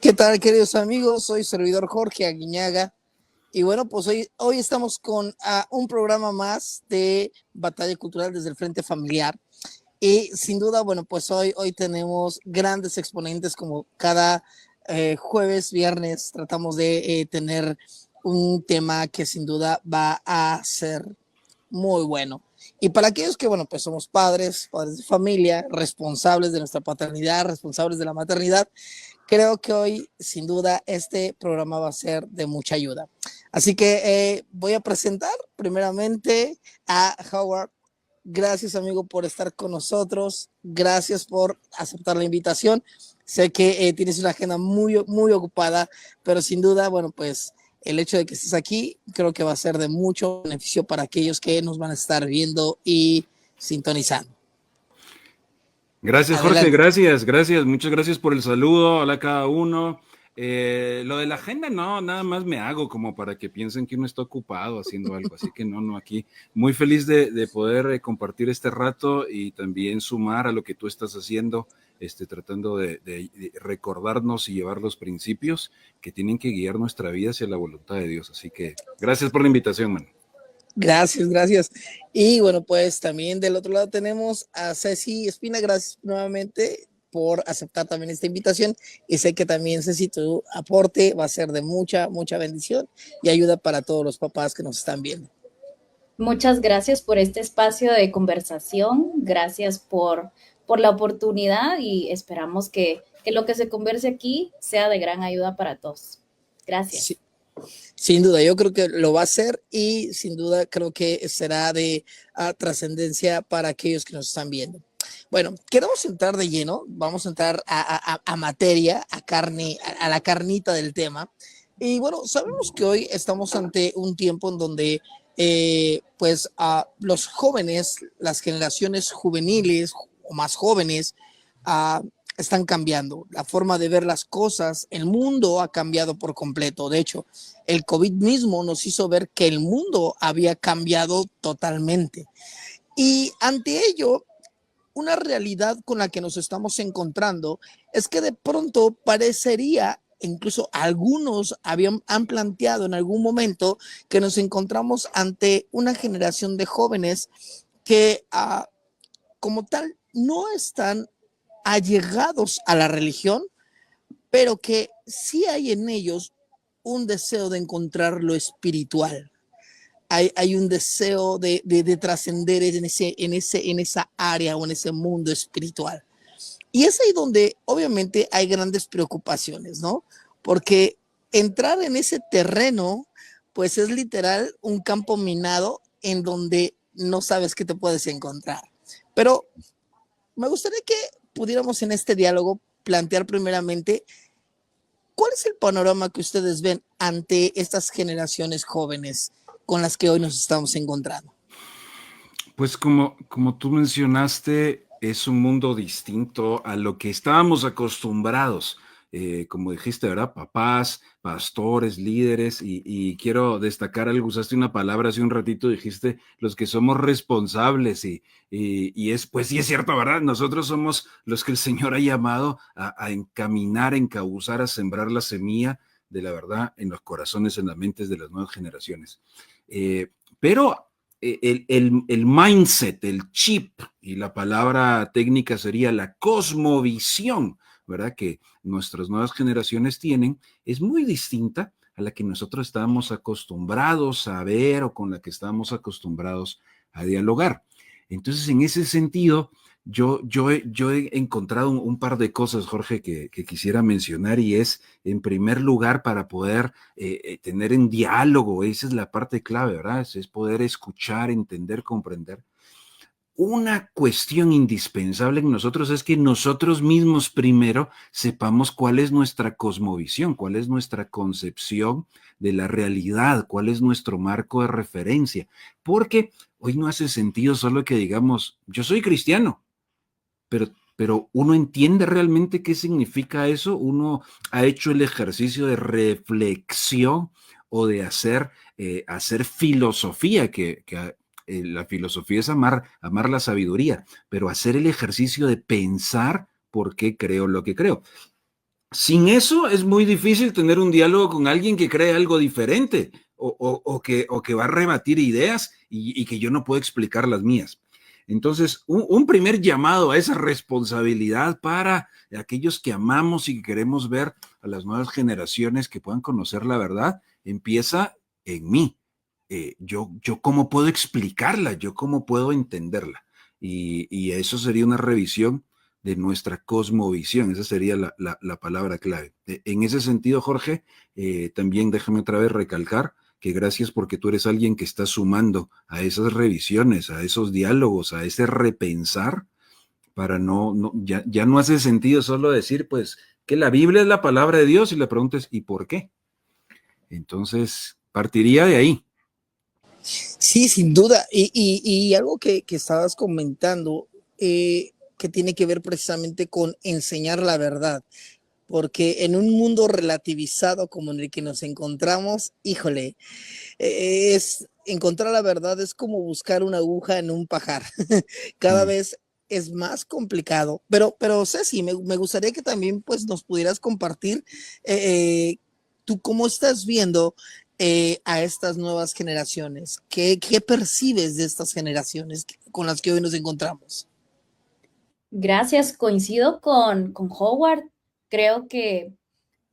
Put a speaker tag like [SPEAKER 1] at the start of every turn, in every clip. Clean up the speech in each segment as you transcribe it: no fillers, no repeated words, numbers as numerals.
[SPEAKER 1] ¿Qué tal, queridos amigos? Soy servidor Jorge Aguiñaga y bueno, pues hoy estamos con un programa más de Batalla Cultural desde el Frente Familiar y sin duda, bueno, pues hoy tenemos grandes exponentes como cada jueves, viernes, tratamos de tener un tema que sin duda va a ser muy bueno. Y para aquellos que, bueno, pues somos padres de familia, responsables de nuestra paternidad, responsables de la maternidad, creo que hoy, sin duda, este programa va a ser de mucha ayuda. Así que voy a presentar primeramente a Howard. Gracias, amigo, por estar con nosotros. Gracias por aceptar la invitación. Sé que tienes una agenda muy ocupada, pero sin duda, bueno, pues el hecho de que estés aquí creo que va a ser de mucho beneficio para aquellos que nos van a estar viendo y sintonizando.
[SPEAKER 2] Gracias, Jorge,
[SPEAKER 1] Adelante.
[SPEAKER 2] gracias, muchas gracias por el saludo, hola a cada uno. Lo de la agenda no, nada más me hago como para que piensen que uno está ocupado haciendo algo, así que no, aquí muy feliz de poder compartir este rato y también sumar a lo que tú estás haciendo, tratando de recordarnos y llevar los principios que tienen que guiar nuestra vida hacia la voluntad de Dios, así que gracias por la invitación, man.
[SPEAKER 1] Gracias. Y bueno, pues también del otro lado tenemos a Ceci Espina. Gracias nuevamente por aceptar también esta invitación. Y sé que también, Ceci, tu aporte va a ser de mucha bendición y ayuda para todos los papás que nos están viendo.
[SPEAKER 3] Muchas gracias por este espacio de conversación, gracias por la oportunidad y esperamos que lo que se converse aquí sea de gran ayuda para todos. Gracias.
[SPEAKER 1] Sí. Sin duda, yo creo que lo va a hacer y sin duda creo que será de trascendencia para aquellos que nos están viendo. Bueno, queremos entrar de lleno, vamos a entrar a materia, a carne, a la carnita del tema. Y bueno, sabemos que hoy estamos ante un tiempo en donde pues los jóvenes, las generaciones juveniles o más jóvenes, están cambiando. La forma de ver las cosas, el mundo ha cambiado por completo. De hecho, el COVID mismo nos hizo ver que el mundo había cambiado totalmente. Y ante ello, una realidad con la que nos estamos encontrando es que de pronto parecería, incluso algunos han planteado en algún momento que nos encontramos ante una generación de jóvenes que como tal no están allegados a la religión, pero que sí hay en ellos un deseo de encontrar lo espiritual. Hay un deseo de trascender en esa área o en ese mundo espiritual. Y es ahí donde obviamente hay grandes preocupaciones, ¿no? Porque entrar en ese terreno, pues es literal un campo minado en donde no sabes qué te puedes encontrar. Pero me gustaría que pudiéramos en este diálogo plantear primeramente cuál es el panorama que ustedes ven ante estas generaciones jóvenes con las que hoy nos estamos encontrando.
[SPEAKER 2] Pues como tú mencionaste, es un mundo distinto a lo que estábamos acostumbrados. Como dijiste, ¿verdad? Papás, pastores, líderes, y quiero destacar algo, usaste una palabra hace un ratito, dijiste, los que somos responsables, y es, pues sí es cierto, ¿verdad? Nosotros somos los que el Señor ha llamado a encaminar, a encauzar, a sembrar la semilla de la verdad en los corazones, en las mentes de las nuevas generaciones. Pero el mindset, el chip, y la palabra técnica sería la cosmovisión, ¿verdad? Que nuestras nuevas generaciones tienen, es muy distinta a la que nosotros estábamos acostumbrados a ver o con la que estábamos acostumbrados a dialogar. Entonces, en ese sentido, yo he encontrado un par de cosas, Jorge, que quisiera mencionar, y es, en primer lugar, para poder tener en diálogo, esa es la parte clave, ¿verdad? Es poder escuchar, entender, comprender. Una cuestión indispensable en nosotros es que nosotros mismos primero sepamos cuál es nuestra cosmovisión, cuál es nuestra concepción de la realidad, cuál es nuestro marco de referencia, porque hoy no hace sentido solo que digamos, yo soy cristiano, pero uno entiende realmente qué significa eso, uno ha hecho el ejercicio de reflexión o de hacer filosofía, que la filosofía es amar la sabiduría, pero hacer el ejercicio de pensar por qué creo lo que creo. sin eso es muy difícil tener un diálogo con alguien que cree algo diferente o que va a rebatir ideas y que yo no puedo explicar las mías. Entonces, un primer llamado a esa responsabilidad para aquellos que amamos y que queremos ver a las nuevas generaciones que puedan conocer la verdad, empieza en mí. Yo cómo puedo explicarla, yo cómo puedo entenderla. Y eso sería una revisión de nuestra cosmovisión. Esa sería la palabra clave. En ese sentido, Jorge, también déjame otra vez recalcar que gracias porque tú eres alguien que está sumando a esas revisiones, a esos diálogos, a ese repensar, para ya no hace sentido solo decir, pues, que la Biblia es la palabra de Dios y le preguntes, ¿y por qué? Entonces, partiría de ahí.
[SPEAKER 1] Sí, sin duda. Y algo que estabas comentando, que tiene que ver precisamente con enseñar la verdad, porque en un mundo relativizado como en el que nos encontramos, híjole, es encontrar la verdad es como buscar una aguja en un pajar. Cada
[SPEAKER 2] Mm.
[SPEAKER 1] vez es más complicado, pero Ceci, me gustaría que también pues nos pudieras compartir tú cómo estás viendo a estas nuevas generaciones. ¿Qué percibes de estas generaciones con las que hoy nos encontramos?
[SPEAKER 3] Gracias, coincido con Howard. Creo que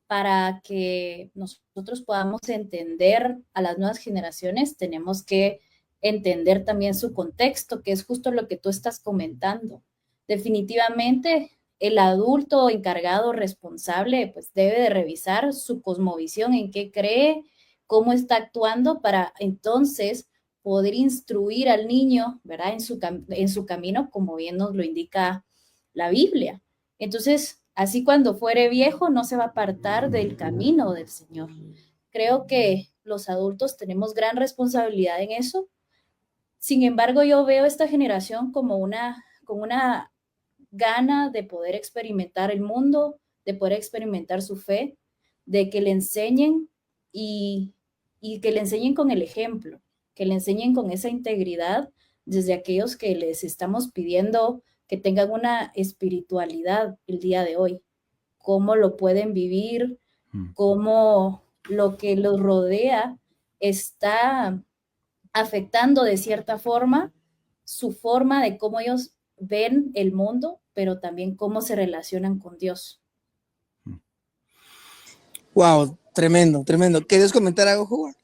[SPEAKER 3] para que nosotros podamos entender a las nuevas generaciones, tenemos que entender también su contexto, que es justo lo que tú estás comentando. Definitivamente, el adulto encargado, responsable, pues debe de revisar su cosmovisión, en qué cree, cómo está actuando, para entonces poder instruir al niño, ¿verdad? En su camino, como bien nos lo indica la Biblia. Entonces, así cuando fuere viejo no se va a apartar del camino del Señor. Creo que los adultos tenemos gran responsabilidad en eso. Sin embargo, yo veo esta generación como con una gana de poder experimentar el mundo, de poder experimentar su fe, de que le enseñen y, y que le enseñen con el ejemplo, que le enseñen con esa integridad desde aquellos que les estamos pidiendo que tengan una espiritualidad el día de hoy, cómo lo pueden vivir,
[SPEAKER 2] Mm.
[SPEAKER 3] cómo lo que los rodea está afectando de cierta forma su forma de cómo ellos ven el mundo, pero también cómo se relacionan con Dios.
[SPEAKER 1] Wow, tremendo, tremendo. ¿Quieres comentar algo, Juan?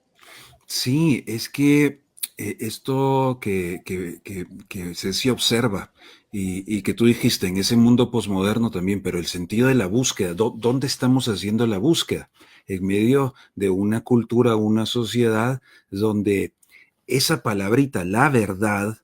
[SPEAKER 2] Sí, es que esto que Ceci observa y que tú dijiste en ese mundo posmoderno también, pero el sentido de la búsqueda, ¿dónde estamos haciendo la búsqueda? En medio de una cultura, una sociedad donde esa palabrita, la verdad,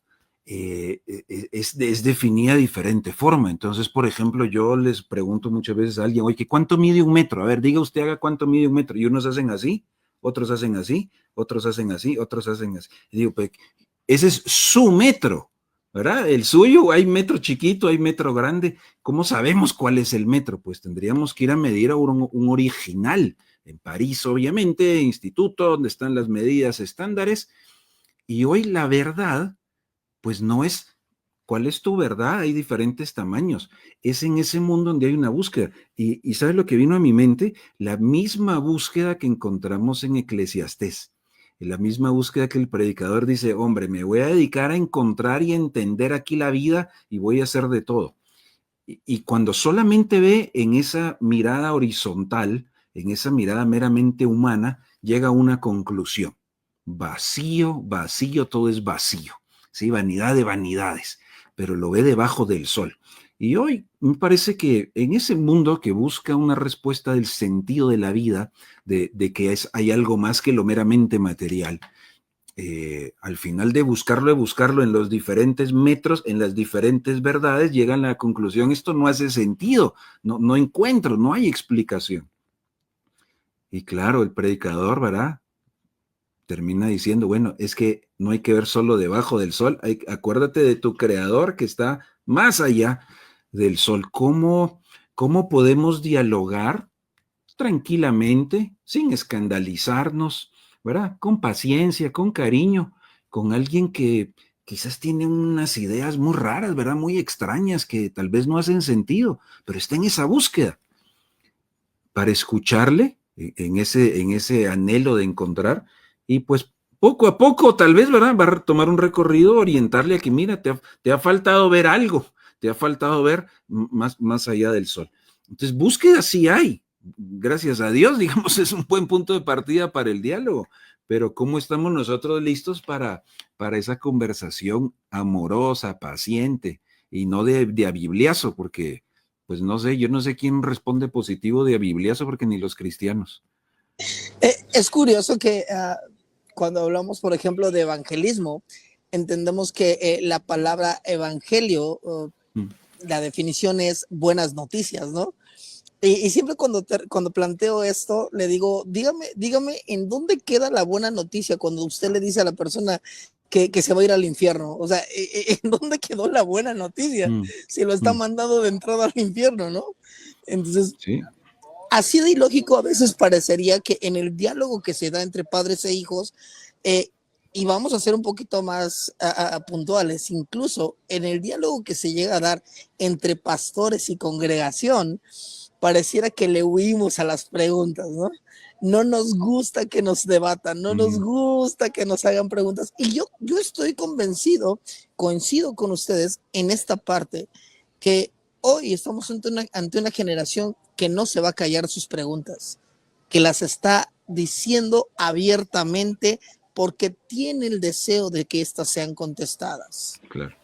[SPEAKER 2] es definida de diferente forma. Entonces, por ejemplo, yo les pregunto muchas veces a alguien, oye, ¿cuánto mide un metro? A ver, diga usted, haga cuánto mide un metro. Y unos hacen así, otros hacen así, otros hacen así, otros hacen así. Y digo, pues, ese es su metro, ¿verdad? El suyo, hay metro chiquito, hay metro grande. ¿Cómo sabemos cuál es el metro? Pues tendríamos que ir a medir a un original. En París, obviamente, instituto donde están las medidas estándares. Y hoy la verdad, pues no es cuál es tu verdad, hay diferentes tamaños. Es en ese mundo donde hay una búsqueda. Y ¿sabes lo que vino a mi mente? La misma búsqueda que encontramos en Eclesiastés. En la misma búsqueda que el predicador dice, hombre, me voy a dedicar a encontrar y entender aquí la vida y voy a hacer de todo. Y cuando solamente ve en esa mirada horizontal, en esa mirada meramente humana, llega a una conclusión. Vacío, vacío, todo es vacío. Sí, vanidad de vanidades, pero lo ve debajo del sol. Y hoy me parece que en ese mundo que busca una respuesta del sentido de la vida, de que hay algo más que lo meramente material, al final de buscarlo en los diferentes metros, en las diferentes verdades, llegan a la conclusión, esto no hace sentido, no encuentro, no hay explicación. Y claro, el predicador, ¿verdad? Termina diciendo, bueno, es que no hay que ver solo debajo del sol, acuérdate de tu creador que está más allá del sol. ¿Cómo podemos dialogar tranquilamente, sin escandalizarnos, ¿verdad? Con paciencia, con cariño, con alguien que quizás tiene unas ideas muy raras, ¿verdad? Muy extrañas, que tal vez no hacen sentido, pero está en esa búsqueda. para escucharle en ese anhelo de encontrar, y pues poco a poco, tal vez, ¿verdad? Va a tomar un recorrido, orientarle a que, mira, te ha faltado ver algo, te ha faltado ver más allá del sol. Entonces, búsqueda sí hay, gracias a Dios, digamos, es un buen punto de partida para el diálogo, pero ¿cómo estamos nosotros listos para esa conversación amorosa, paciente, y no de a bibliazo? Porque, pues no sé, yo no sé quién responde positivo de a bibliazo, porque ni los cristianos.
[SPEAKER 1] Es curioso que cuando hablamos, por ejemplo, de evangelismo, entendemos que la palabra evangelio, la definición es buenas noticias, ¿no? Y siempre cuando planteo esto, le digo, dígame, ¿en dónde queda la buena noticia cuando usted le dice a la persona que se va a ir al infierno? O sea, ¿en dónde quedó la buena noticia? Si lo está mandando de entrada al infierno, ¿no? Entonces,
[SPEAKER 2] sí.
[SPEAKER 1] Así de ilógico a veces parecería que en el diálogo que se da entre padres e hijos, y vamos a ser un poquito más puntuales, incluso en el diálogo que se llega a dar entre pastores y congregación, pareciera que le huimos a las preguntas, ¿no? No nos gusta que nos debatan, no nos gusta que nos hagan preguntas. Y yo estoy coincido con ustedes en esta parte, que hoy estamos ante una generación que no se va a callar sus preguntas, que las está diciendo abiertamente porque tiene el deseo de que éstas sean contestadas.
[SPEAKER 2] Claro.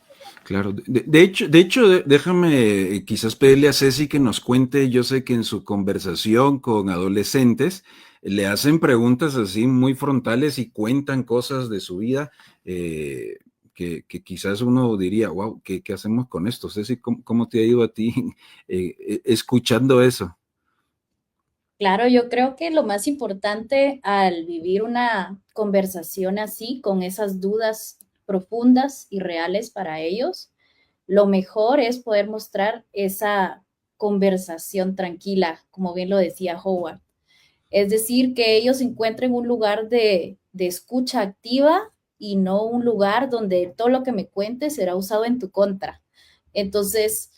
[SPEAKER 2] Claro, de hecho, déjame quizás pedirle a Ceci que nos cuente. Yo sé que en su conversación con adolescentes le hacen preguntas así muy frontales y cuentan cosas de su vida que quizás uno diría, wow, ¿qué hacemos con esto? Ceci, ¿cómo te ha ido a ti escuchando eso?
[SPEAKER 3] Claro, yo creo que lo más importante al vivir una conversación así, con esas dudas profundas y reales para ellos, lo mejor es poder mostrar esa conversación tranquila, como bien lo decía Howard. Es decir, que ellos encuentren un lugar de escucha activa y no un lugar donde todo lo que me cuentes será usado en tu contra. Entonces,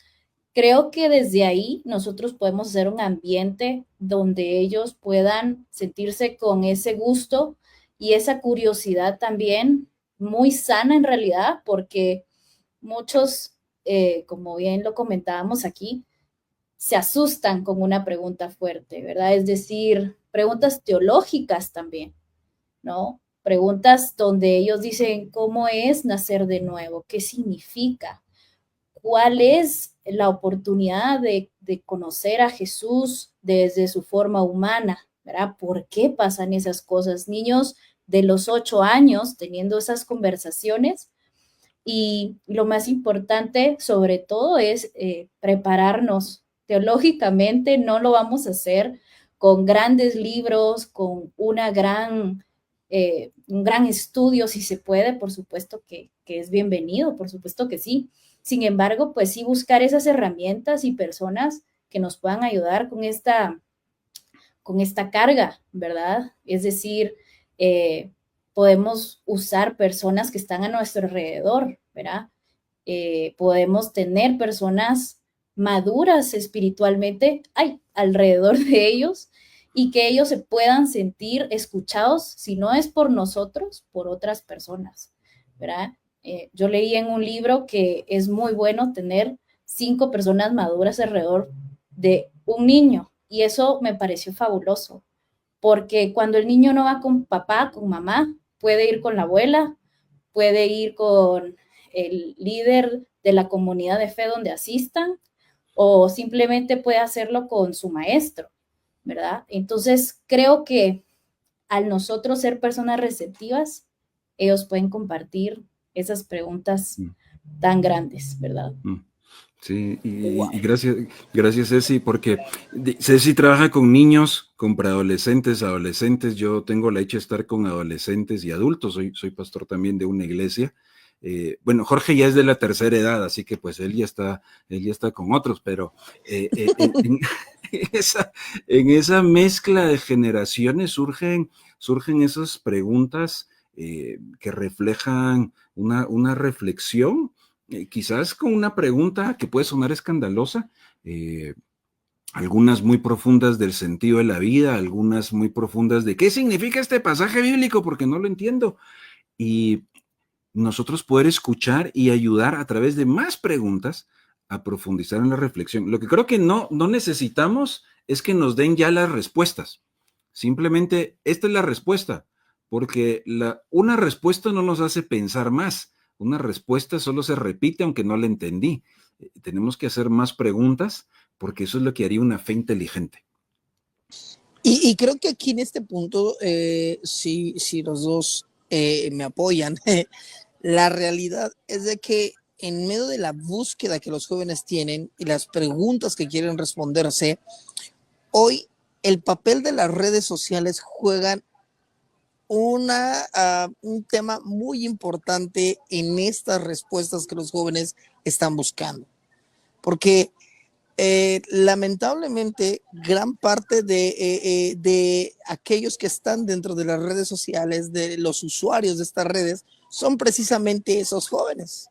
[SPEAKER 3] creo que desde ahí nosotros podemos hacer un ambiente donde ellos puedan sentirse con ese gusto y esa curiosidad también muy sana en realidad, porque muchos, como bien lo comentábamos aquí, se asustan con una pregunta fuerte, ¿verdad? Es decir, preguntas teológicas también, ¿no? Preguntas donde ellos dicen, ¿cómo es nacer de nuevo? ¿Qué significa? ¿Cuál es la oportunidad de conocer a Jesús desde su forma humana? ¿Verdad? ¿Por qué pasan esas cosas? Niños de los 8 años teniendo esas conversaciones. Y lo más importante, sobre todo, es prepararnos teológicamente. No lo vamos a hacer con grandes libros, con un gran estudio, si se puede, por supuesto que es bienvenido, por supuesto que sí. Sin embargo, pues sí buscar esas herramientas y personas que nos puedan ayudar con esta carga, ¿verdad? Es decir, podemos usar personas que están a nuestro alrededor, ¿verdad? Podemos tener personas maduras espiritualmente alrededor de ellos y que ellos se puedan sentir escuchados, si no es por nosotros, por otras personas, ¿verdad? Yo leí en un libro que es muy bueno tener 5 personas maduras alrededor de un niño, y eso me pareció fabuloso, porque cuando el niño no va con papá, con mamá, puede ir con la abuela, puede ir con el líder de la comunidad de fe donde asistan, o simplemente puede hacerlo con su maestro, ¿verdad? Entonces, creo que al nosotros ser personas receptivas, ellos pueden compartir esas preguntas tan grandes, ¿verdad?
[SPEAKER 2] Sí, y gracias Ceci, porque Ceci trabaja con niños, con preadolescentes, adolescentes. Yo tengo la dicha de estar con adolescentes y adultos, soy pastor también de una iglesia. Bueno, Jorge ya es de la tercera edad, así que pues él ya está con otros, pero en esa mezcla de generaciones surgen esas preguntas que reflejan una reflexión, quizás con una pregunta que puede sonar escandalosa, algunas muy profundas del sentido de la vida, algunas muy profundas de qué significa este pasaje bíblico, porque no lo entiendo. Y nosotros poder escuchar y ayudar a través de más preguntas a profundizar en la reflexión. Lo que creo que no necesitamos es que nos den ya las respuestas. Simplemente, esta es la respuesta, porque una respuesta no nos hace pensar más. Una respuesta solo se repite aunque no la entendí. Tenemos que hacer más preguntas porque eso es lo que haría una fe inteligente.
[SPEAKER 1] Y creo que aquí en este punto, si los dos me apoyan, la realidad es de que en medio de la búsqueda que los jóvenes tienen y las preguntas que quieren responderse, hoy el papel de las redes sociales juegan un tema muy importante en estas respuestas que los jóvenes están buscando. Porque lamentablemente gran parte de aquellos que están dentro de las redes sociales, de los usuarios de estas redes, son precisamente esos jóvenes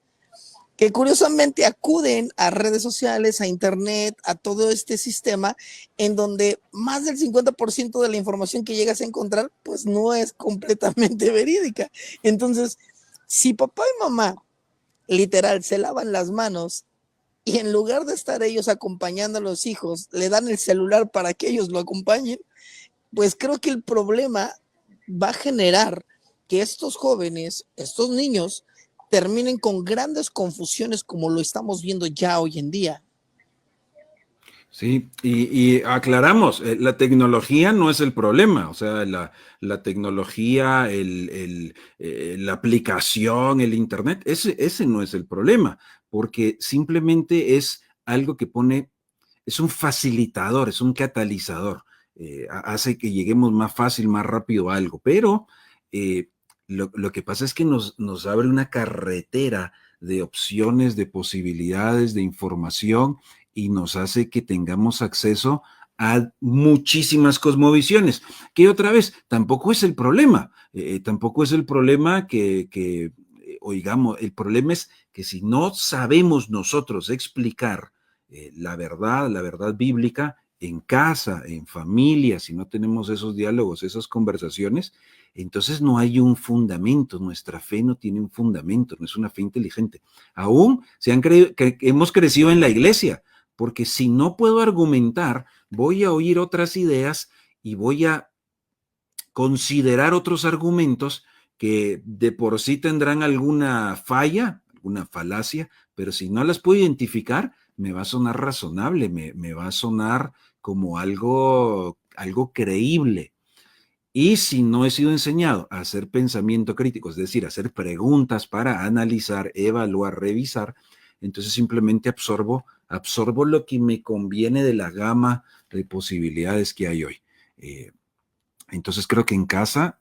[SPEAKER 1] que curiosamente acuden a redes sociales, a internet, a todo este sistema, en donde más del 50% de la información que llegas a encontrar, pues no es completamente verídica. Entonces, si papá y mamá literal se lavan las manos y en lugar de estar ellos acompañando a los hijos, le dan el celular para que ellos lo acompañen, pues creo que el problema va a generar que estos jóvenes, estos niños, terminen con grandes confusiones como lo estamos viendo ya hoy en día.
[SPEAKER 2] Sí, y aclaramos, la tecnología no es el problema, o sea, la tecnología, la aplicación, el Internet, ese no es el problema, porque simplemente es algo que es un facilitador, es un catalizador, hace que lleguemos más fácil, más rápido a algo, pero lo que pasa es que nos abre una carretera de opciones, de posibilidades, de información y nos hace que tengamos acceso a muchísimas cosmovisiones, que otra vez tampoco es el problema, tampoco es el problema que oigamos, el problema es que si no sabemos nosotros explicar la verdad bíblica en casa, en familia, si no tenemos esos diálogos, esas conversaciones, entonces no hay un fundamento, nuestra fe no tiene un fundamento, no es una fe inteligente. Aún se han creído que hemos crecido en la iglesia, porque si no puedo argumentar, voy a oír otras ideas y voy a considerar otros argumentos que de por sí tendrán alguna falla, alguna falacia, pero si no las puedo identificar, me va a sonar razonable, me va a sonar como algo creíble. Y si no he sido enseñado a hacer pensamiento crítico, es decir, a hacer preguntas para analizar, evaluar, revisar, entonces simplemente absorbo lo que me conviene de la gama de posibilidades que hay hoy. Entonces creo que en casa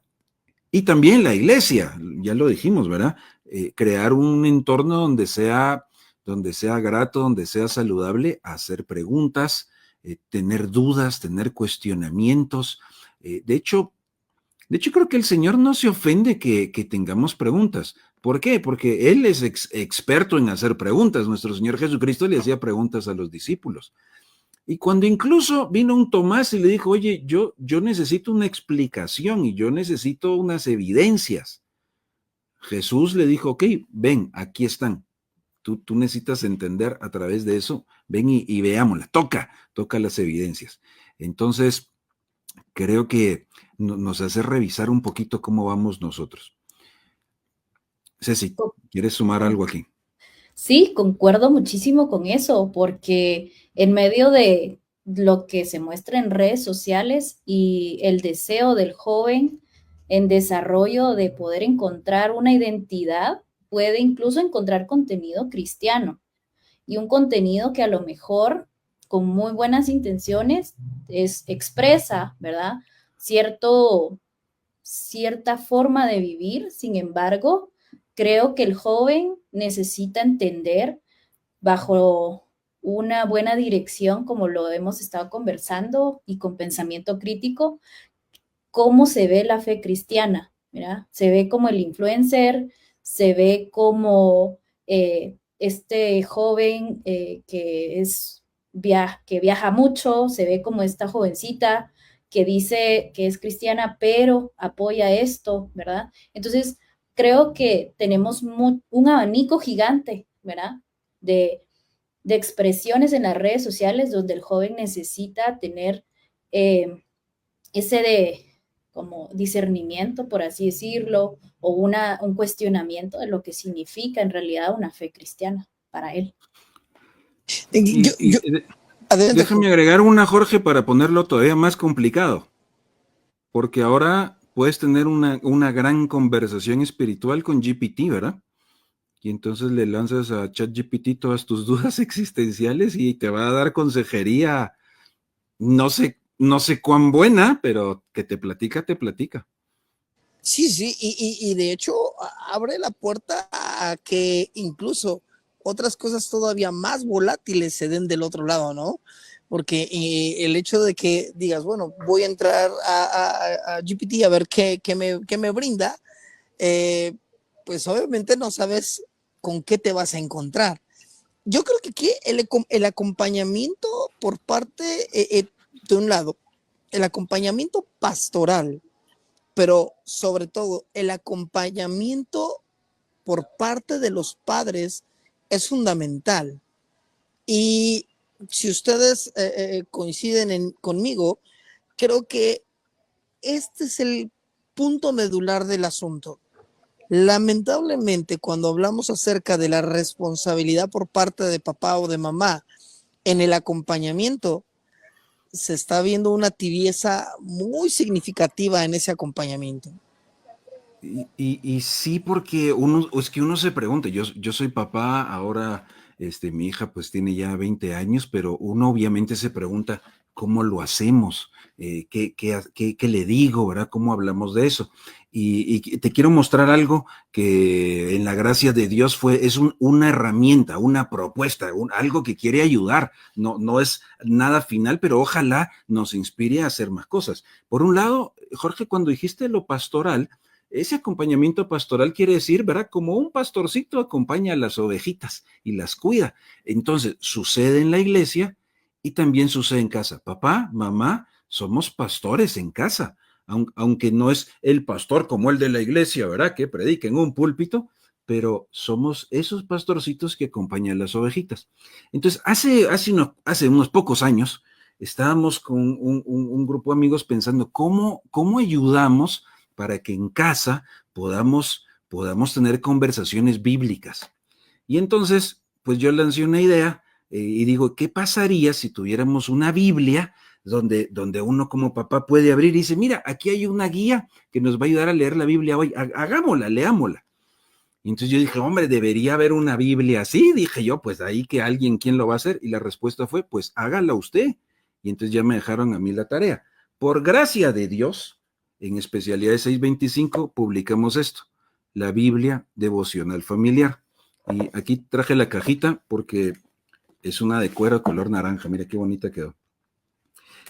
[SPEAKER 2] y también la iglesia, ya lo dijimos, ¿verdad? Crear un entorno donde sea grato, donde sea saludable, hacer preguntas, tener dudas, tener cuestionamientos. De hecho, creo que el Señor no se ofende que tengamos preguntas. ¿Por qué? Porque Él es experto en hacer preguntas. Nuestro Señor Jesucristo le hacía preguntas a los discípulos. Y cuando incluso vino un Tomás y le dijo, oye, yo necesito una explicación y yo necesito unas evidencias. Jesús le dijo, ok, ven, aquí están. Tú necesitas entender a través de eso, ven y veámosla, toca las evidencias. Entonces, creo que nos hace revisar un poquito cómo vamos nosotros. Ceci, ¿quieres sumar algo aquí?
[SPEAKER 3] Sí, concuerdo muchísimo con eso, porque en medio de lo que se muestra en redes sociales y el deseo del joven en desarrollo de poder encontrar una identidad, puede incluso encontrar contenido cristiano y un contenido que a lo mejor con muy buenas intenciones expresa, ¿verdad? Cierta forma de vivir, sin embargo, creo que el joven necesita entender bajo una buena dirección, como lo hemos estado conversando, y con pensamiento crítico, cómo se ve la fe cristiana, ¿verdad? Se ve como el influencer, se ve como este joven que es que viaja mucho, se ve como esta jovencita que dice que es cristiana, pero apoya esto, ¿verdad? Entonces, creo que tenemos un abanico gigante, ¿verdad? De, de expresiones en las redes sociales donde el joven necesita tener ese de como discernimiento, por así decirlo, o un cuestionamiento de lo que significa en realidad una fe cristiana para él.
[SPEAKER 1] Yo,
[SPEAKER 2] Y,
[SPEAKER 1] yo, adelante,
[SPEAKER 2] déjame
[SPEAKER 1] Jorge.
[SPEAKER 2] agregar una, Jorge, para ponerlo todavía más complicado, porque ahora puedes tener una gran conversación espiritual con GPT, ¿verdad? Y entonces le lanzas a ChatGPT todas tus dudas existenciales y te va a dar consejería, no sé cuán buena, pero que te platica, te platica.
[SPEAKER 1] Sí, sí, y de hecho abre la puerta a que incluso otras cosas todavía más volátiles se den del otro lado, ¿no? Porque el hecho de que digas, bueno, voy a entrar a GPT a ver qué me brinda, eh, pues obviamente no sabes con qué te vas a encontrar. Yo creo que aquí el acompañamiento por parte, de un lado, el acompañamiento pastoral, pero sobre todo el acompañamiento por parte de los padres es fundamental. Y si ustedes coinciden conmigo, creo que este es el punto medular del asunto. Lamentablemente, cuando hablamos acerca de la responsabilidad por parte de papá o de mamá en el acompañamiento, se está viendo una tibieza muy significativa en ese acompañamiento.
[SPEAKER 2] Y sí, porque es que uno se pregunta, yo soy papá, ahora mi hija pues tiene ya 20 años, pero uno obviamente se pregunta cómo lo hacemos, qué le digo, ¿verdad? ¿Cómo hablamos de eso? Y te quiero mostrar algo que en la gracia de Dios es una herramienta, una propuesta, algo que quiere ayudar, no es nada final, pero ojalá nos inspire a hacer más cosas. Por un lado, Jorge, cuando dijiste lo pastoral, ese acompañamiento pastoral quiere decir, ¿verdad? Como un pastorcito acompaña a las ovejitas y las cuida. Entonces, sucede en la iglesia y también sucede en casa. Papá, mamá, somos pastores en casa, aunque no es el pastor como el de la iglesia, ¿verdad? Que predica en un púlpito, pero somos esos pastorcitos que acompañan a las ovejitas. Entonces, hace unos pocos años, estábamos con un grupo de amigos pensando cómo ayudamos para que en casa podamos tener conversaciones bíblicas. Y entonces, pues yo lancé una idea y digo, ¿qué pasaría si tuviéramos una Biblia donde uno como papá puede abrir y dice, mira, aquí hay una guía que nos va a ayudar a leer la Biblia hoy, hagámosla, leámosla? Y entonces yo dije, hombre, debería haber una Biblia así, dije yo, pues ahí que alguien, ¿quién lo va a hacer? Y la respuesta fue, pues hágala usted. Y entonces ya me dejaron a mí la tarea. Por gracia de Dios, en especialidad 625, publicamos esto, la Biblia devocional familiar. Y aquí traje la cajita porque es una de cuero color naranja, mira qué bonita quedó.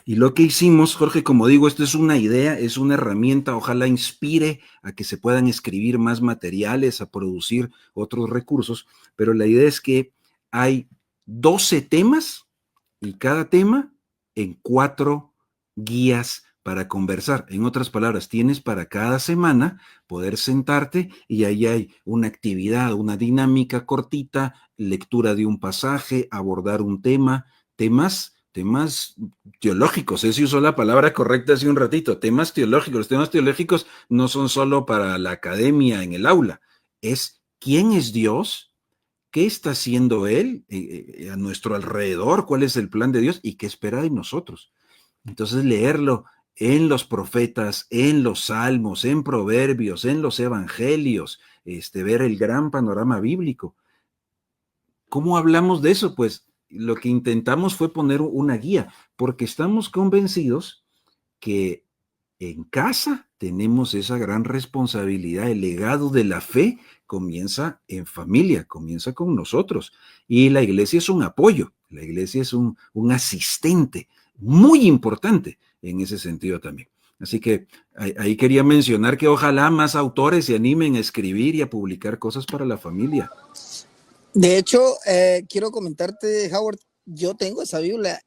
[SPEAKER 2] Y lo que hicimos, Jorge, como digo, esto es una idea, es una herramienta, ojalá inspire a que se puedan escribir más materiales, a producir otros recursos, pero la idea es que hay 12 temas y cada tema en 4 guías para conversar. En otras palabras, tienes para cada semana poder sentarte y ahí hay una actividad, una dinámica cortita, lectura de un pasaje, abordar un tema, temas teológicos, ese usó la palabra correcta hace un ratito, temas teológicos. Los temas teológicos no son solo para la academia en el aula, es quién es Dios, qué está haciendo Él a nuestro alrededor, cuál es el plan de Dios y qué espera de nosotros. Entonces leerlo en los profetas, en los salmos, en proverbios, en los evangelios, ver el gran panorama bíblico. ¿Cómo hablamos de eso? Pues lo que intentamos fue poner una guía, porque estamos convencidos que en casa tenemos esa gran responsabilidad. El legado de la fe comienza en familia, comienza con nosotros. Y la iglesia es un apoyo, la iglesia es un asistente muy importante en ese sentido también. Así que ahí quería mencionar que ojalá más autores se animen a escribir y a publicar cosas para la familia.
[SPEAKER 1] De hecho, quiero comentarte, Howard, yo tengo esa Biblia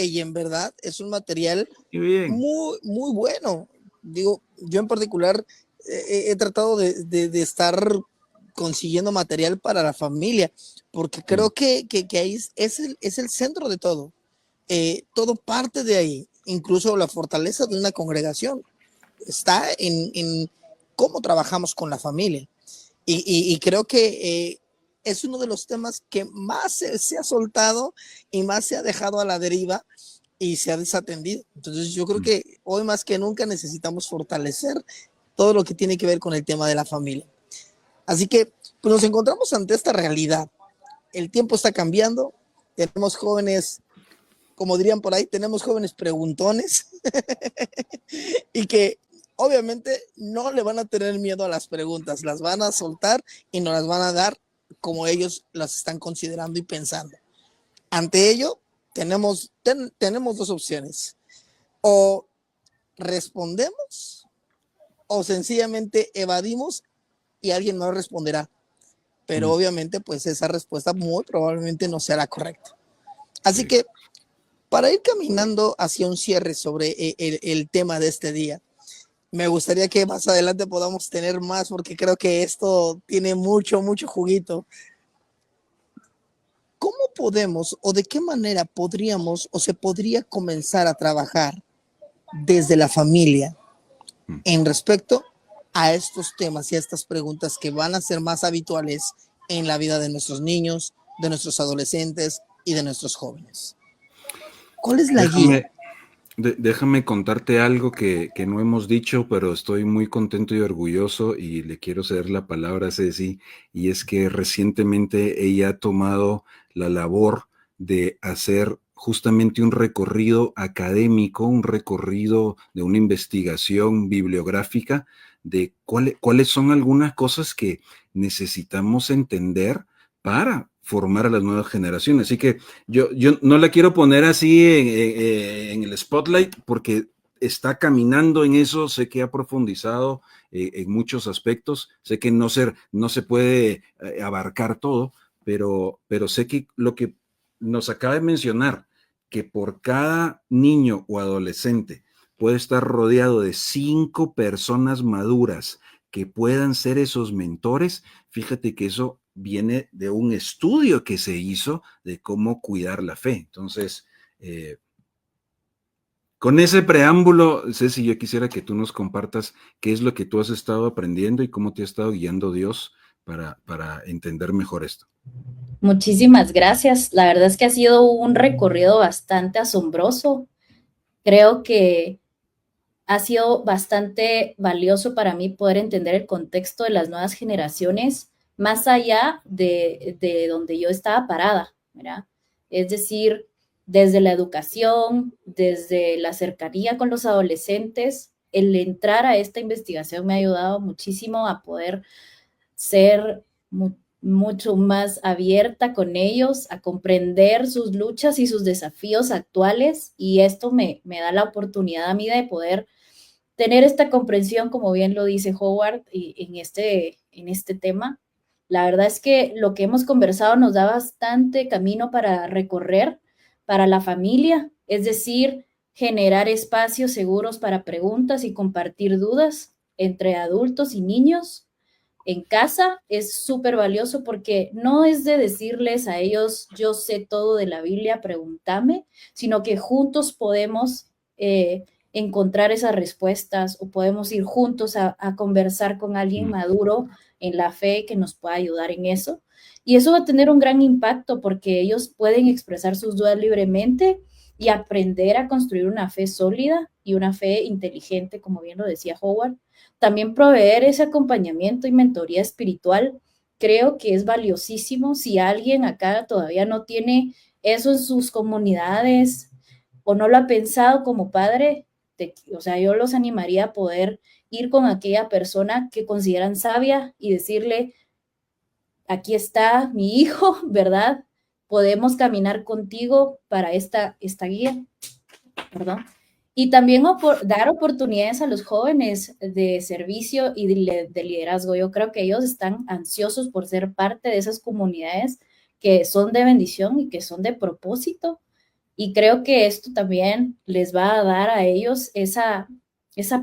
[SPEAKER 1] y en verdad es un material
[SPEAKER 2] Qué bien.
[SPEAKER 1] muy, muy bueno. Digo, yo en particular he tratado de estar consiguiendo material para la familia, porque creo que ahí es el centro de todo. Todo parte de ahí, incluso la fortaleza de una congregación está en cómo trabajamos con la familia. Y creo que es uno de los temas que más se ha soltado y más se ha dejado a la deriva y se ha desatendido. Entonces yo creo que hoy más que nunca necesitamos fortalecer todo lo que tiene que ver con el tema de la familia. Así que pues nos encontramos ante esta realidad. El tiempo está cambiando, tenemos jóvenes, como dirían por ahí, tenemos jóvenes preguntones y que obviamente no le van a tener miedo a las preguntas, las van a soltar y nos las van a dar como ellos las están considerando y pensando. Ante ello, tenemos dos opciones. O respondemos o sencillamente evadimos y alguien no responderá. Pero obviamente, pues esa respuesta muy probablemente no será correcta. Así que para ir caminando hacia un cierre sobre el tema de este día, me gustaría que más adelante podamos tener más, porque creo que esto tiene mucho, mucho juguito. ¿Cómo podemos o de qué manera podríamos o se podría comenzar a trabajar desde la familia en respecto a estos temas y a estas preguntas que van a ser más habituales en la vida de nuestros niños, de nuestros adolescentes y de nuestros jóvenes? ¿Cuál es la guía?
[SPEAKER 2] Déjame contarte algo que no hemos dicho, pero estoy muy contento y orgulloso y le quiero ceder la palabra a Ceci, y es que recientemente ella ha tomado la labor de hacer justamente un recorrido académico, un recorrido de una investigación bibliográfica de cuáles son algunas cosas que necesitamos entender para formar a las nuevas generaciones. Así que yo no la quiero poner así en el spotlight porque está caminando en eso, sé que ha profundizado en muchos aspectos, sé que no se puede abarcar todo, pero sé que lo que nos acaba de mencionar, que por cada niño o adolescente puede estar rodeado de 5 personas maduras que puedan ser esos mentores, fíjate que eso viene de un estudio que se hizo de cómo cuidar la fe. Entonces, con ese preámbulo, Ceci, yo quisiera que tú nos compartas qué es lo que tú has estado aprendiendo y cómo te ha estado guiando Dios para entender mejor esto.
[SPEAKER 3] Muchísimas gracias. La verdad es que ha sido un recorrido bastante asombroso. Creo que ha sido bastante valioso para mí poder entender el contexto de las nuevas generaciones más allá de donde yo estaba parada, ¿verdad? Es decir, desde la educación, desde la cercanía con los adolescentes, el entrar a esta investigación me ha ayudado muchísimo a poder ser mucho más abierta con ellos, a comprender sus luchas y sus desafíos actuales, y esto me da la oportunidad a mí de poder tener esta comprensión, como bien lo dice Howard, en este tema. La verdad es que lo que hemos conversado nos da bastante camino para recorrer para la familia, es decir, generar espacios seguros para preguntas y compartir dudas entre adultos y niños en casa es súper valioso porque no es de decirles a ellos, yo sé todo de la Biblia, pregúntame, sino que juntos podemos encontrar esas respuestas o podemos ir juntos a conversar con alguien maduro en la fe que nos pueda ayudar en eso. Y eso va a tener un gran impacto porque ellos pueden expresar sus dudas libremente y aprender a construir una fe sólida y una fe inteligente, como bien lo decía Howard. También proveer ese acompañamiento y mentoría espiritual creo que es valiosísimo. Si alguien acá todavía no tiene eso en sus comunidades o no lo ha pensado como padre, o sea, yo los animaría a poder ir con aquella persona que consideran sabia y decirle, aquí está mi hijo, ¿verdad? Podemos caminar contigo para esta guía, perdón. Y también dar oportunidades a los jóvenes de servicio y de liderazgo. Yo creo que ellos están ansiosos por ser parte de esas comunidades que son de bendición y que son de propósito. Y creo que esto también les va a dar a ellos esa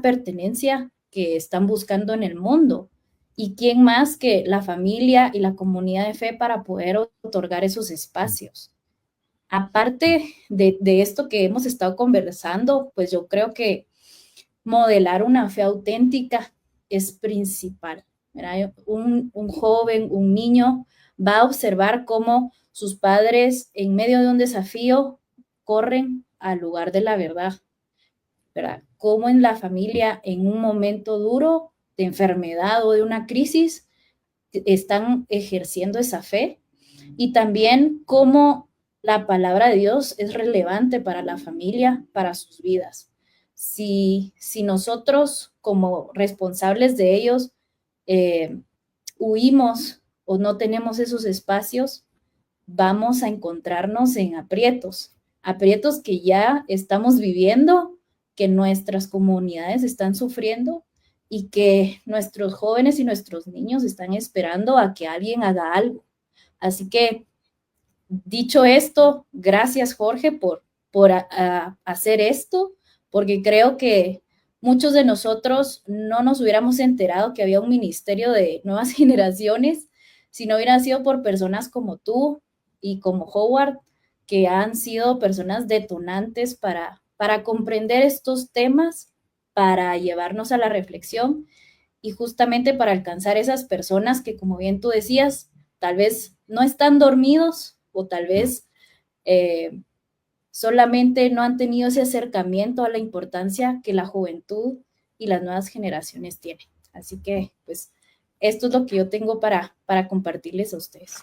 [SPEAKER 3] pertenencia que están buscando en el mundo. ¿Y quién más que la familia y la comunidad de fe para poder otorgar esos espacios? Aparte de esto que hemos estado conversando, pues yo creo que modelar una fe auténtica es principal, ¿verdad? Un joven, un niño va a observar cómo sus padres en medio de un desafío corren al lugar de la verdad, ¿verdad? Cómo en la familia, en un momento duro de enfermedad o de una crisis, están ejerciendo esa fe, y también cómo la palabra de Dios es relevante para la familia, para sus vidas. Si nosotros como responsables de ellos huimos o no tenemos esos espacios, vamos a encontrarnos en aprietos, aprietos que ya estamos viviendo, que nuestras comunidades están sufriendo y que nuestros jóvenes y nuestros niños están esperando a que alguien haga algo. Así que, dicho esto, gracias Jorge por hacer esto, porque creo que muchos de nosotros no nos hubiéramos enterado que había un ministerio de nuevas generaciones si no hubiera sido por personas como tú y como Howard, que han sido personas detonantes para comprender estos temas, para llevarnos a la reflexión y justamente para alcanzar esas personas que, como bien tú decías, tal vez no están dormidos o tal vez solamente no han tenido ese acercamiento a la importancia que la juventud y las nuevas generaciones tienen. Así que, pues, esto es lo que yo tengo para compartirles a ustedes.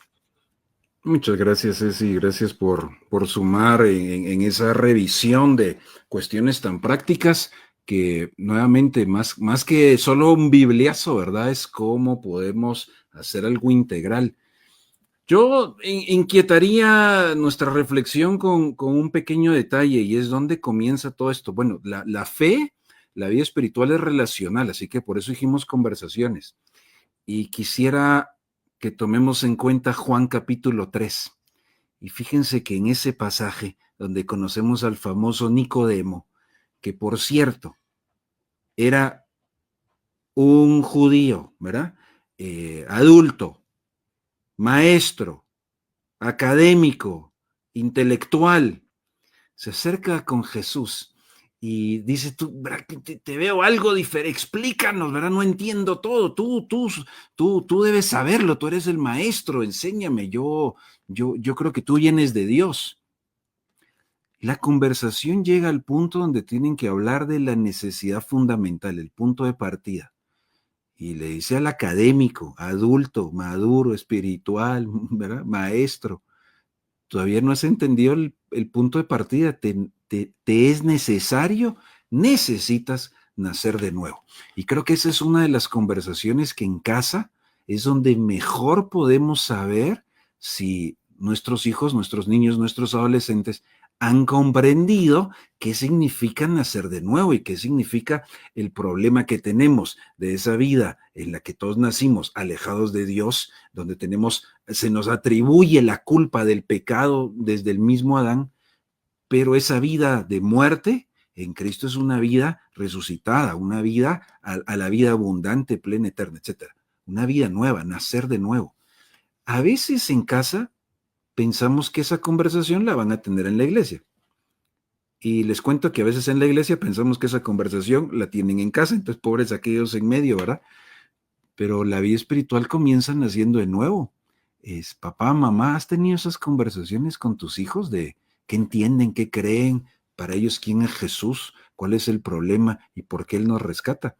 [SPEAKER 2] Muchas gracias, Ceci. Gracias por sumar en esa revisión de cuestiones tan prácticas que nuevamente, más que solo un bibliazo, ¿verdad? Es cómo podemos hacer algo integral. Yo inquietaría nuestra reflexión con un pequeño detalle, y es dónde comienza todo esto. Bueno, la fe, la vida espiritual es relacional, así que por eso dijimos conversaciones. Y quisiera que tomemos en cuenta Juan capítulo 3. Y fíjense que en ese pasaje donde conocemos al famoso Nicodemo, que por cierto era un judío, ¿verdad? Adulto, maestro, académico, intelectual, se acerca con Jesús y dice, tú, te veo algo diferente, explícanos, ¿verdad? No entiendo todo, tú debes saberlo, tú eres el maestro, enséñame, yo creo que tú vienes de Dios. La conversación llega al punto donde tienen que hablar de la necesidad fundamental, el punto de partida. Y le dice al académico, adulto, maduro, espiritual, ¿verdad? Maestro, todavía no has entendido el punto de partida, te es necesario, necesitas nacer de nuevo. Y creo que esa es una de las conversaciones que en casa es donde mejor podemos saber si nuestros hijos, nuestros niños, nuestros adolescentes han comprendido qué significa nacer de nuevo y qué significa el problema que tenemos de esa vida en la que todos nacimos alejados de Dios, donde se nos atribuye la culpa del pecado desde el mismo Adán, pero esa vida de muerte en Cristo es una vida resucitada, una vida a la vida abundante, plena, eterna, etcétera. Una vida nueva, nacer de nuevo. A veces en casa pensamos que esa conversación la van a tener en la iglesia. Y les cuento que a veces en la iglesia pensamos que esa conversación la tienen en casa, entonces pobres aquellos en medio, ¿verdad? Pero la vida espiritual comienza naciendo de nuevo. Es, papá, mamá, ¿has tenido esas conversaciones con tus hijos de qué entienden, qué creen, para ellos quién es Jesús, cuál es el problema y por qué Él nos rescata?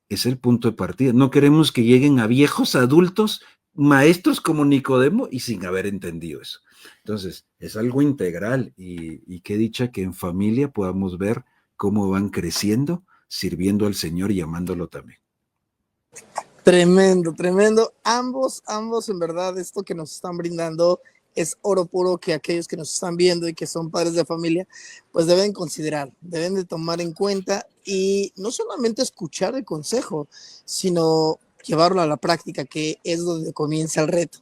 [SPEAKER 2] Es el punto de partida. No queremos que lleguen a viejos adultos, maestros como Nicodemo y sin haber entendido eso. Entonces, es algo integral y qué dicha que en familia podamos ver cómo van creciendo, sirviendo al Señor y amándolo también.
[SPEAKER 1] Tremendo, tremendo. Ambos, en verdad, esto que nos están brindando es oro puro que aquellos que nos están viendo y que son padres de familia, pues deben considerar, deben de tomar en cuenta y no solamente escuchar el consejo, sino llevarlo a la práctica, que es donde comienza el reto.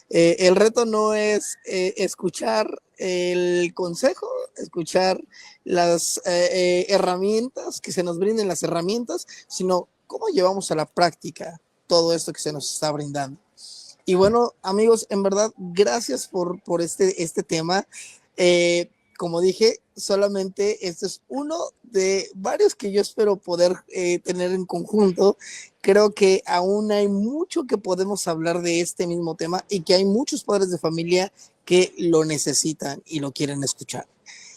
[SPEAKER 1] El reto no es escuchar el consejo, escuchar las herramientas, que se nos brinden las herramientas, sino cómo llevamos a la práctica todo esto que se nos está brindando. Y bueno, amigos, en verdad, gracias por este tema. Como dije, solamente este es uno de varios que yo espero poder tener en conjunto. Creo que aún hay mucho que podemos hablar de este mismo tema y que hay muchos padres de familia que lo necesitan y lo quieren escuchar.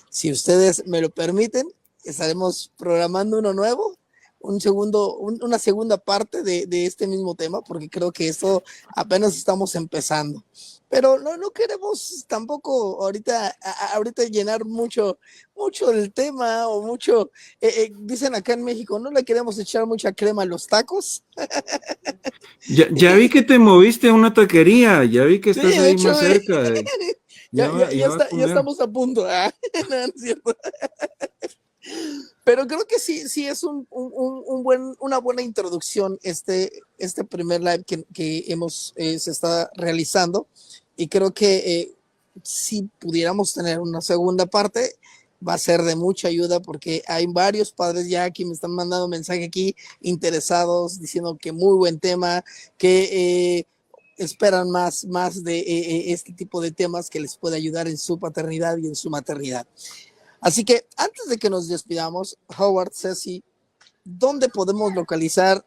[SPEAKER 1] Si ustedes me lo permiten, estaremos programando uno nuevo, una segunda parte de este mismo tema, porque creo que esto apenas estamos empezando. Pero no queremos tampoco ahorita llenar mucho del tema o mucho, dicen acá en México, no le queremos echar mucha crema a los tacos.
[SPEAKER 2] Ya vi que te moviste a una taquería, ya vi que
[SPEAKER 1] Sí,
[SPEAKER 2] estás
[SPEAKER 1] de
[SPEAKER 2] ahí
[SPEAKER 1] hecho,
[SPEAKER 2] más cerca.
[SPEAKER 1] ya estamos a punto. No, no es cierto. Pero creo que sí es una buena introducción este primer live que se está realizando, y creo que si pudiéramos tener una segunda parte va a ser de mucha ayuda, porque hay varios padres ya que me están mandando mensaje aquí interesados, diciendo que muy buen tema, que esperan más de este tipo de temas que les puede ayudar en su paternidad y en su maternidad. Así que antes de que nos despidamos, Howard, Ceci, ¿dónde podemos localizar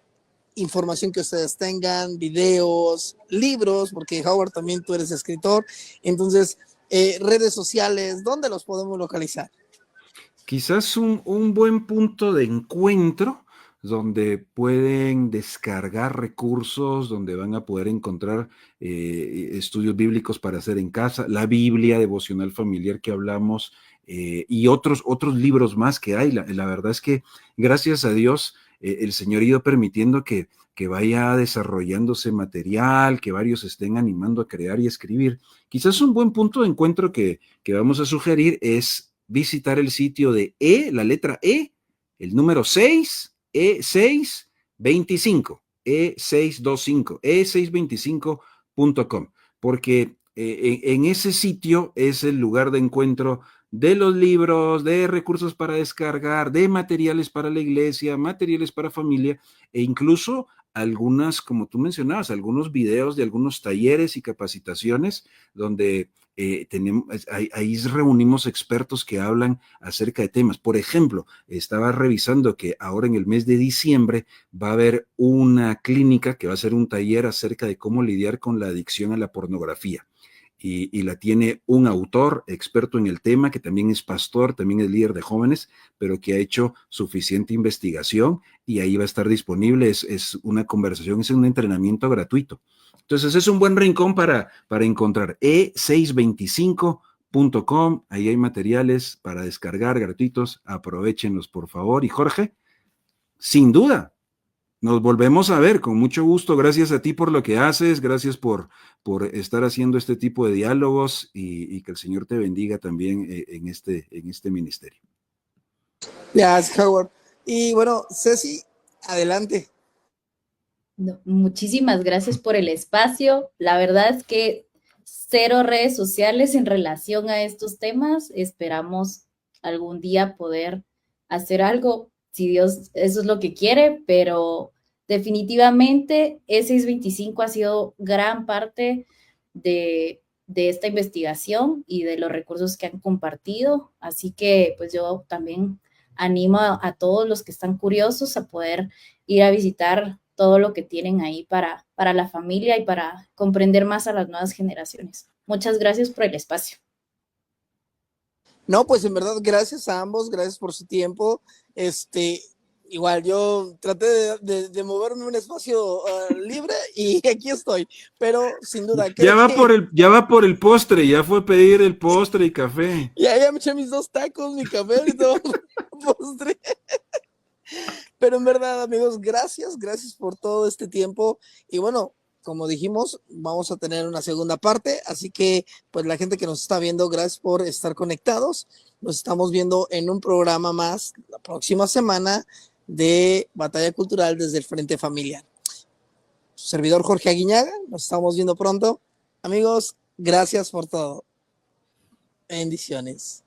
[SPEAKER 1] información que ustedes tengan, videos, libros? Porque Howard, también tú eres escritor, entonces redes sociales, ¿dónde los podemos localizar?
[SPEAKER 2] Quizás un buen punto de encuentro donde pueden descargar recursos, donde van a poder encontrar estudios bíblicos para hacer en casa, la Biblia devocional familiar que hablamos, y otros libros más que hay. La verdad es que, gracias a Dios, el Señor ha ido permitiendo que vaya desarrollándose material, que varios estén animando a crear y escribir. Quizás un buen punto de encuentro que vamos a sugerir es visitar el sitio de la letra E, el número 6, E625, E625, E625.com, porque en ese sitio es el lugar de encuentro de los libros, de recursos para descargar, de materiales para la iglesia, materiales para familia, e incluso algunas, como tú mencionabas, algunos videos de algunos talleres y capacitaciones donde ahí reunimos expertos que hablan acerca de temas. Por ejemplo, estaba revisando que ahora en el mes de diciembre va a haber una clínica que va a ser un taller acerca de cómo lidiar con la adicción a la pornografía. Y la tiene un autor experto en el tema, que también es pastor, también es líder de jóvenes, pero que ha hecho suficiente investigación, y ahí va a estar disponible. Es una conversación, es un entrenamiento gratuito. Entonces es un buen rincón para encontrar. E625.com, ahí hay materiales para descargar gratuitos, aprovéchenlos por favor. Y Jorge, sin duda, nos volvemos a ver con mucho gusto. Gracias a ti por lo que haces, gracias por estar haciendo este tipo de diálogos, y que el Señor te bendiga también en este ministerio.
[SPEAKER 1] Gracias, Howard. Y bueno, Ceci, adelante.
[SPEAKER 3] No, muchísimas gracias por el espacio. La verdad es que cero redes sociales en relación a estos temas. Esperamos algún día poder hacer algo, si Dios eso es lo que quiere, pero definitivamente E625 ha sido gran parte de esta investigación y de los recursos que han compartido. Así que pues yo también animo a todos los que están curiosos a poder ir a visitar todo lo que tienen ahí para la familia y para comprender más a las nuevas generaciones. Muchas gracias por el espacio.
[SPEAKER 1] No, pues en verdad, gracias a ambos, gracias por su tiempo. Igual yo traté de moverme en un espacio libre y aquí estoy, pero sin duda
[SPEAKER 2] ya va por el postre, ya fue a pedir el postre y café.
[SPEAKER 1] Ya me eché mis 2 tacos, mi café y todo postre. Pero en verdad, amigos, gracias por todo este tiempo. Y bueno, como dijimos, vamos a tener una segunda parte, así que pues la gente que nos está viendo, gracias por estar conectados. Nos estamos viendo en un programa más la próxima semana de Batalla Cultural desde el Frente Familiar. Su servidor Jorge Aguiñaga, nos estamos viendo pronto. Amigos, gracias por todo. Bendiciones.